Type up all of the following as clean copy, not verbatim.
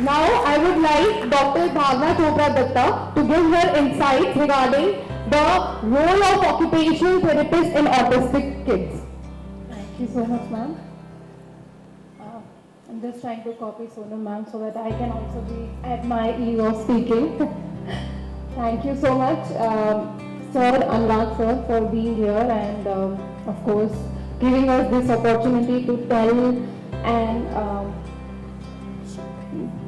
Now I would like Dr. Bhavna Chopra Datta to give her insights regarding the role of occupational therapists in autistic kids. Thank you so much, ma'am. I'm just trying to copy Sonal ma'am so that I can also be at my ease of speaking. Thank you so much, Sir Anurag sir, for being here and of course giving us this opportunity to tell and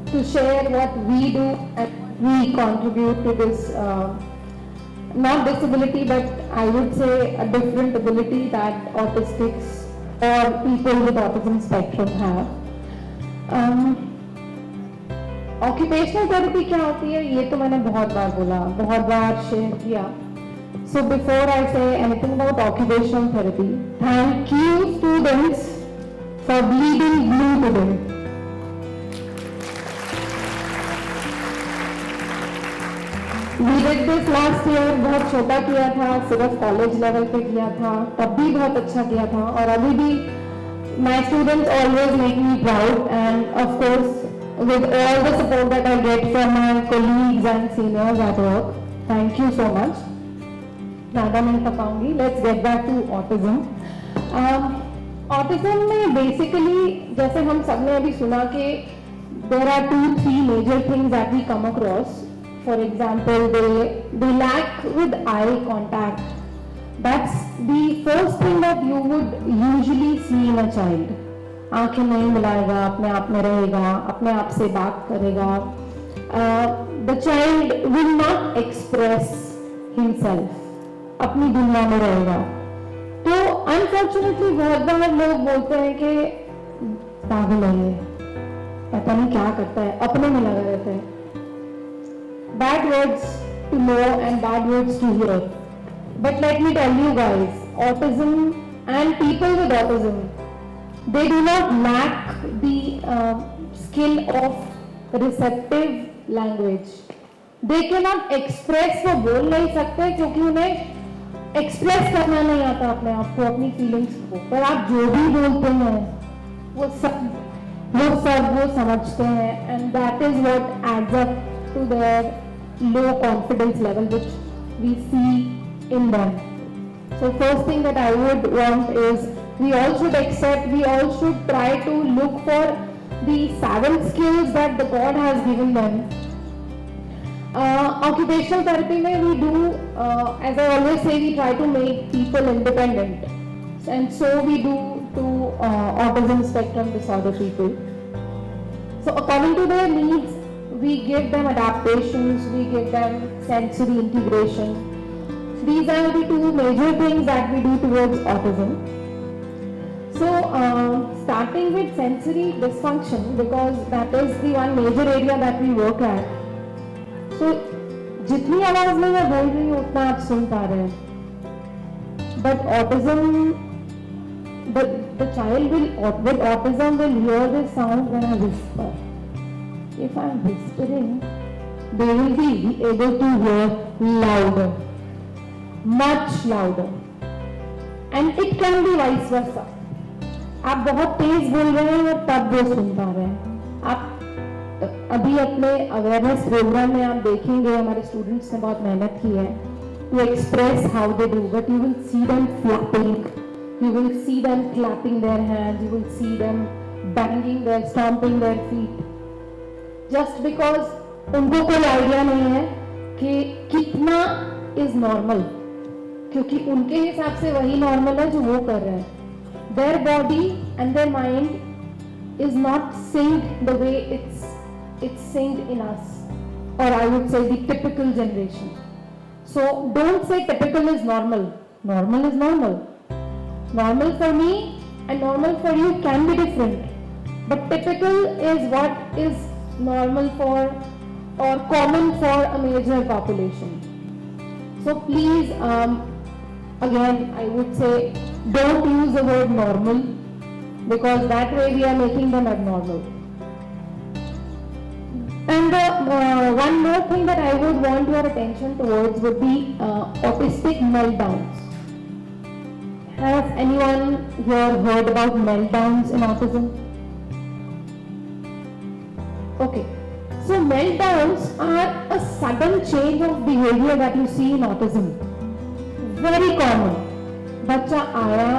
to share what we do and we contribute to this not disability but I would say a different ability that autistics or people with autism spectrum have. Occupational therapy क्या होती है ये तो मैंने बहुत बार बोला, बहुत बार share किया. सो before I say anything about occupational therapy, thank you students for bleeding blue today. We did this last year, बहुत छोटा किया था, सिर्फ कॉलेज लेवल पे किया था, तब भी बहुत अच्छा किया था और अभी भी my students always make me proud and of course with all the support that I get from my colleagues and seniors at work. Thank you so much. ज़्यादा नहीं तपाऊंगी. Let's get back to autism. Autism में basically जैसे हम सबने अभी सुना कि there are 2-3 major things that we come across. For example, they lack with eye contact. That's the first thing that you would usually see in a child. आंखें नहीं मिलाएगा, अपने आप में रहेगा, अपने आप से बात करेगा. The child will not express himself. अपनी दुनिया में रहेगा. तो unfortunately बहुत बार लोग बोलते हैं कि पागल है ये, पता नहीं क्या करता है, अपने में लगा रहता है. Bad words to know and bad words to hear. But let me tell you guys, autism and people with autism, they do not lack the skill of receptive language. They cannot express, वो बोल नहीं सकते क्योंकि उन्हें express करना नहीं आता अपने आप को, अपनी feelings को. पर आप जो भी बोलते हैं वो सब वो समझते हैं and that is what adds up to their low confidence level which we see in them. So first thing that I would want is we all should accept, we all should try to look for the 7 skills that the God has given them. Occupational therapy mein we do, as I always say, we try to make people independent, and so we do to autism spectrum disorder people. So according to their needs, we give them adaptations, we give them sensory integration. These are the 2 major things that we do towards autism. So starting with sensory dysfunction, because that is the one major area that we work at. So जितनी आवाज में मैं बोल रही हूँ उतना आप सुन पा रहे हैं. But autism, the child with autism will hear this sound when I whisper. If I am whispering, they will be able to hear louder. Much louder, and it can be vice versa. आप बहुत तेज बोल रहे हैं और तब वो सुन पा रहे हैं. आप अभी अपने अवेयरनेस प्रोग्राम में आप देखेंगे हमारे स्टूडेंट्स ने बहुत मेहनत की है to express how they do, but you will see them flapping, you will see them clapping their hands, you will see them banging their, stomping their feet, just because उनको कोई आइडिया नहीं है कि कितना is normal. क्योंकि उनके हिसाब से वही नॉर्मल है जो वो कर रहे हैं. Their body and their mind is not synced the way it's synced in us, or I would say the typical generation. So don't say typical is normal. Normal is normal. Normal for me and normal for you can be different, but typical is what is normal for or common for a major population. So please, again, I would say don't use the word normal because that way we are making them abnormal. And one more thing that I would want your attention towards would be autistic meltdowns. Has anyone here heard about meltdowns in autism? Okay, meltdowns are a sudden change of behavior that you see in autism. Very common. बच्चा आया,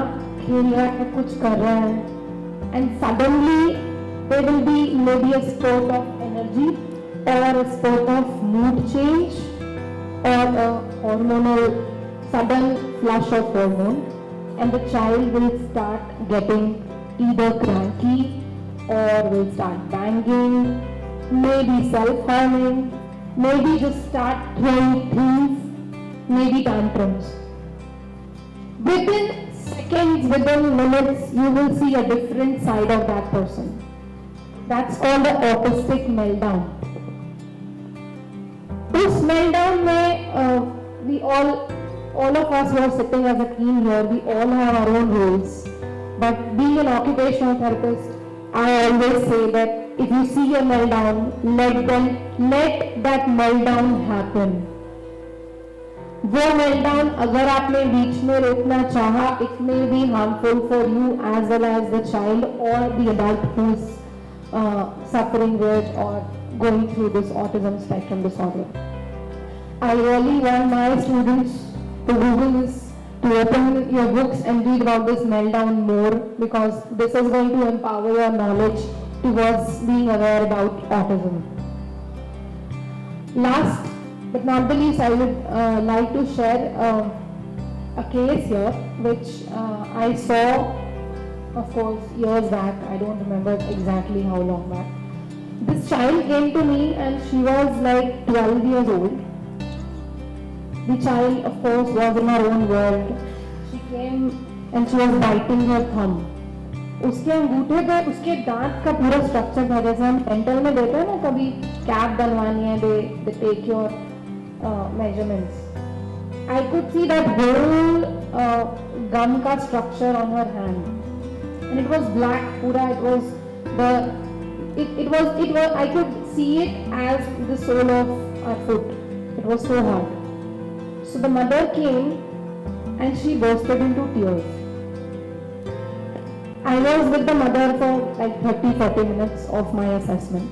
खेल रहा है, कुछ कर रहा है, and suddenly there will be maybe a spurt of energy or a spurt of mood change or a hormonal sudden flush of hormone, and the child will start getting either cranky or will start banging, maybe self-harming, maybe just start throwing things, maybe tantrums. Within seconds, within minutes, you will see a different side of that person. That's called the autistic meltdown. This meltdown में we all of us who are sitting as a team here, we all have our own roles. But being an occupational therapist, I always say that if you see a meltdown, let that meltdown happen. वो meltdown अगर आपने बीच में रोकना चाहा, it may be harmful for you as well as the child or the adult who's suffering with or going through this autism spectrum disorder. I really want my students to Google this, to open your books and read about this meltdown more, because this is going to empower your knowledge towards being aware about autism. Last but not the least, I would like to share a case here which I saw, of course, years back. I don't remember exactly how long back. This child came to me and she was like 12 years old. The child, of course, was in her own world. She came and she was biting her thumb. उसके अंगूठे पे उसके दांत का पूरा structure था, जैसे हम डेंटल में देते हैं ना, कभी कैप बनवानी है, they take your measurements. I could see that whole gum का structure on her hand, and it was black. पूरा it was I could see it as the sole of our foot. It was so hard. So the mother came and she bursted into tears. I was with the mother for like 30-40 minutes of my assessment.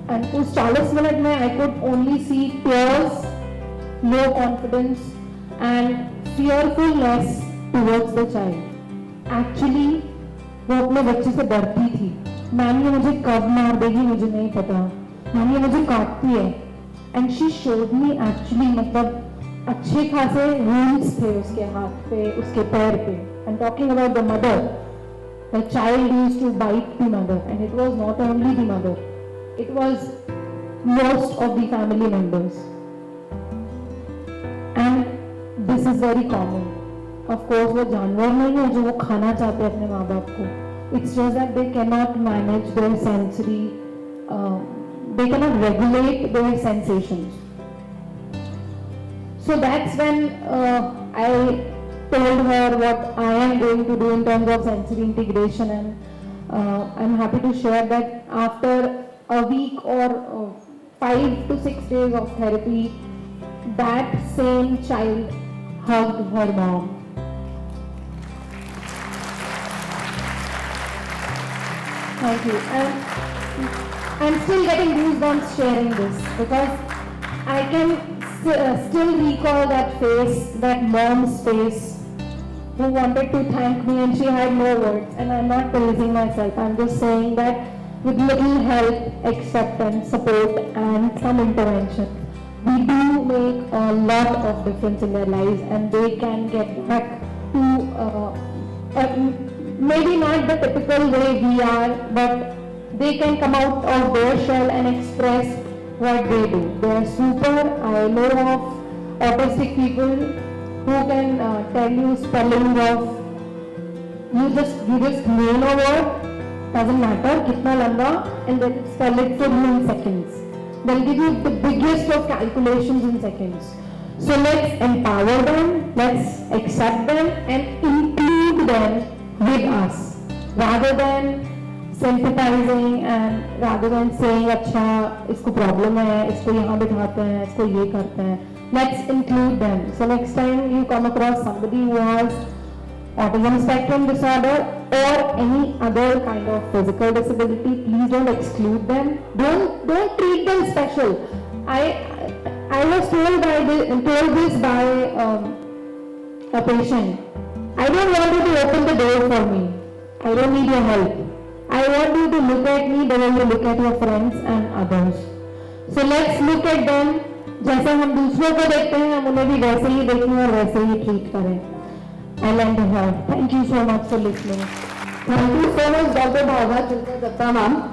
And उस 40 minute में I could only see tears, low confidence and fearfulness towards the child. Actually, वो अपने बच्चे से डरती थी. Ma'am ये मुझे कब मार देगी मुझे नहीं पता. मैम ये मुझे काटती है. And she showed me actually, मतलब अच्छे खासे wounds थे उसके हाथ पे, उसके पैर पे. I'm talking about the mother. The child used to bite the mother, and it was not only the mother. It was most of the family members. And this is very common. Of course, वो जानवर नहीं है जो वो खाना चाहते हैं अपने माँ बाप को. It's just that they cannot manage their sensory, they cannot regulate their sensations. So that's when I told her what I am going to do in terms of sensory integration, and I'm happy to share that after a week or 5 to 6 days of therapy, that same child hugged her mom. Thank you. And I'm still getting goosebumps sharing this, because I can still recall that face, that mom's face, who wanted to thank me and she had no words. And I'm not praising myself, I'm just saying that with little help, acceptance, support and some intervention, we do make a lot of difference in their lives, and they can get back to maybe not the typical way we are, but they can come out of their shell and express what they do. They are super. I know of autistic people who can tell you spelling of, you just name a word, doesn't matter kitna lamba, and then spell it for you in seconds. They'll give you the biggest of calculations in seconds. So let's empower them, let's accept them and include them with us, rather than sympathizing and rather than saying अच्छा इसको problem है, इसको यहाँ बिठाते हैं, इसको ये करते हैं. Let's include them. So next time you come across somebody who has autism spectrum disorder or any other kind of physical disability, please don't exclude them. Don't treat them special. I was told this by a patient. I don't want you to open the door for me. I don't need your help. I want you to look at me the way you look at your friends and others. So let's look at them. जैसे हम दूसरों को देखते हैं, हम उन्हें भी वैसे ही देखें और वैसे ही ट्रीट करें. I lend a hand. Thank you so much for listening. Thank you so much, Dr. Bhavna Chilka Datta ma'am.